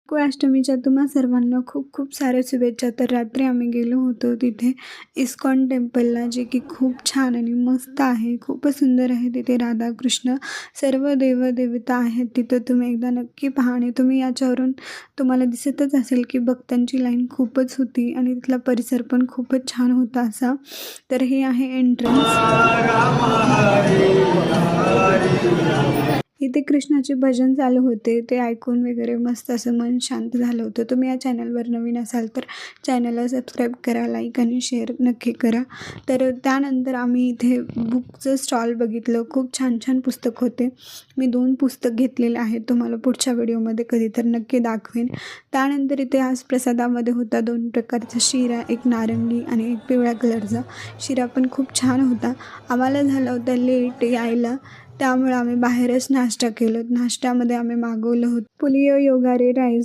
गोकुळाष्टमीच्या तुम्हा सर्वांना खूप खूप साऱ्या शुभेच्छा. तर रात्री आम्ही गेलो होतो तिथे इस्कॉन टेम्पलला, जे की खूप छान आणि मस्त आहे. खूपच सुंदर आहे. तिथे राधाकृष्ण सर्व देवदेवता आहेत. तिथं तुम्ही एकदा नक्की पहा आणि तुम्ही याच्यावरून तुम्हाला दिसतच असेल की भक्तांची लाईन खूपच होती आणि तिथला परिसर पण खूपच छान होता असा. तर हे आहे एंट्रन्स. इथे कृष्णाचे भजन चालू होते. ते ऐकून वगैरे मस्त असं मन शांत झालं होतं. तुम्ही या चॅनलवर नवीन असाल तर चॅनलला सबस्क्राईब करा, लाईक आणि शेअर नक्की करा. तर त्यानंतर आम्ही इथे बुकचं स्टॉल बघितलं. खूप छान छान पुस्तक होते. मी 2 पुस्तक घेतलेले आहेत. तुम्हाला पुढच्या व्हिडिओमध्ये कधी तर नक्की दाखवेन. त्यानंतर इथे आज प्रसादामध्ये होता 2 प्रकारचा शिरा, एक नारंगी आणि एक पिवळ्या कलरचा. शिरा पण खूप छान होता. आम्हाला झालं होतं लेट यायला, त्यामुळे आम्ही बाहेरच नाश्ता केलं. नाश्त्यामध्ये आम्ही मागवलं होतं पुलियो योगारे राईस.